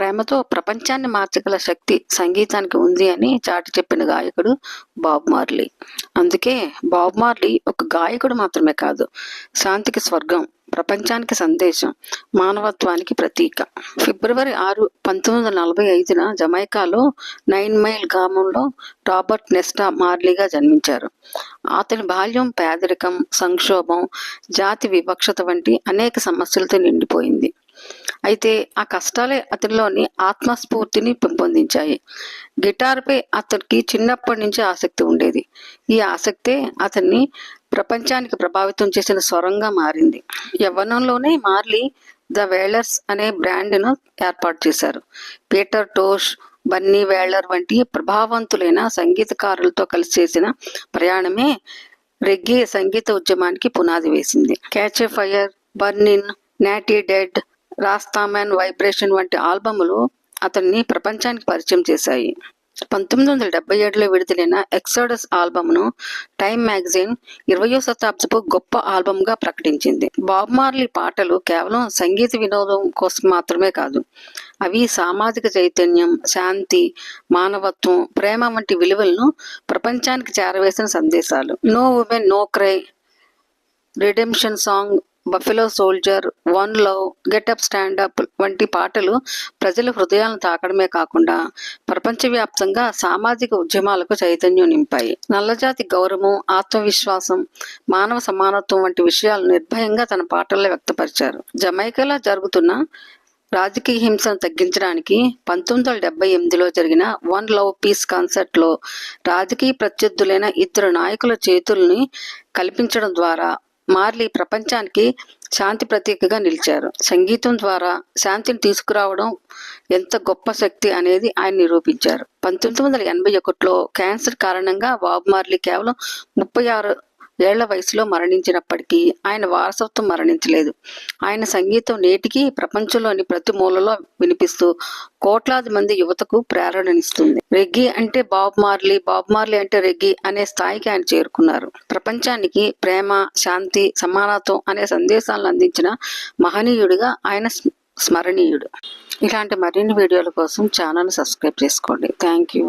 ప్రేమతో ప్రపంచాన్ని మార్చగల శక్తి సంగీతానికి ఉంది అని చాటి చెప్పిన గాయకుడు బాబ్ మార్లీ. అందుకే బాబ్ మార్లీ ఒక గాయకుడు మాత్రమే కాదు, శాంతికి స్వర్గం, ప్రపంచానికి సందేశం, మానవత్వానికి ప్రతీక. ఫిబ్రవరి 6, 1945 జమైకాలో 9 మైల్ గ్రామంలో రాబర్ట్ నెస్టా మార్లీగా జన్మించారు. అతని బాల్యం పేదరికం, సంక్షోభం, జాతి వివక్షత వంటి అనేక సమస్యలతో నిండిపోయింది. అయితే ఆ కష్టాలే అతనిలోని ఆత్మస్ఫూర్తిని పెంపొందించాయి. గిటార్పై అతనికి చిన్నప్పటి నుంచి ఆసక్తి ఉండేది. ఈ ఆసక్తే అతన్ని ప్రపంచానికి ప్రభావితం చేసిన స్వరంగా మారింది. యవ్వనంలోనే మార్లీ ద వేలర్స్ అనే బ్రాండ్ను ఏర్పాటు చేశారు. పీటర్ టోష్, బన్నీ వేలర్ వంటి ప్రభావవంతులైన సంగీతకారులతో కలిసి చేసిన ప్రయాణమే రెగ్గే సంగీత ఉద్యమానికి పునాది వేసింది. Catch a fire, burn in, natty డెడ్, రాస్తామాన్ వైబ్రేషన్ వంటి ఆల్బములు అతన్ని ప్రపంచానికి పరిచయం చేశాయి. 1977లో విడుదలైన ఎక్సోడస్ ఆల్బమ్ను టైమ్ మ్యాగజైన్ 20వ శతాబ్దపు గొప్ప ఆల్బమ్గా ప్రకటించింది. బాబ్ మార్లీ పాటలు కేవలం సంగీత వినోదం కోసం మాత్రమే కాదు, అవి సామాజిక చైతన్యం, శాంతి, మానవత్వం, ప్రేమ వంటి విలువలను ప్రపంచానికి చేరవేసిన సందేశాలు. No woman no cry, redemption song, buffalo soldier, one love, get up stand up వంటి పాటలు ప్రజల హృదయాలను తాకడమే కాకుండా ప్రపంచవ్యాప్తంగా సామాజిక ఉద్యమాలకు చైతన్యం నింపాయి. నల్లజాతి గౌరవం, ఆత్మవిశ్వాసం, మానవ సమానత్వం వంటి విషయాలు నిర్భయంగా తన పాటల్లో వ్యక్తపరిచారు. జమైకాలో జరుగుతున్న రాజకీయ హింసను తగ్గించడానికి 1978లో జరిగిన వన్ లవ్ పీస్ కాన్సర్ట్లో రాజకీయ ప్రత్యర్థులైన 2 నాయకుల చేతుల్ని కల్పించడం ద్వారా మార్లీ ప్రపంచానికి శాంతి ప్రతీకగా నిలిచారు. సంగీతం ద్వారా శాంతిని తీసుకురావడం ఎంత గొప్ప శక్తి అనేది ఆయన నిరూపించారు. 1981లో క్యాన్సర్ కారణంగా బాబ్ మార్లీ కేవలం 36 ఏళ్ల వయసులో మరణించినప్పటికీ ఆయన వారసత్వం మరణించలేదు. ఆయన సంగీతం నేటికి ప్రపంచంలోని ప్రతి మూలలో వినిపిస్తూ కోట్లాది మంది యువతకు ప్రేరణనిస్తుంది. రెగ్గీ అంటే బాబ్ మార్లీ, బాబ్ మార్లీ అంటే రెగ్గీ అనే స్థాయికి ఆయన చేరుకున్నారు. ప్రపంచానికి ప్రేమ, శాంతి, సమానత్వం అనే సందేశాలను అందించిన మహనీయుడిగా ఆయన స్మరణీయుడు. ఇలాంటి మరిన్ని వీడియోల కోసం ఛానల్ సబ్స్క్రైబ్ చేసుకోండి. Thank you.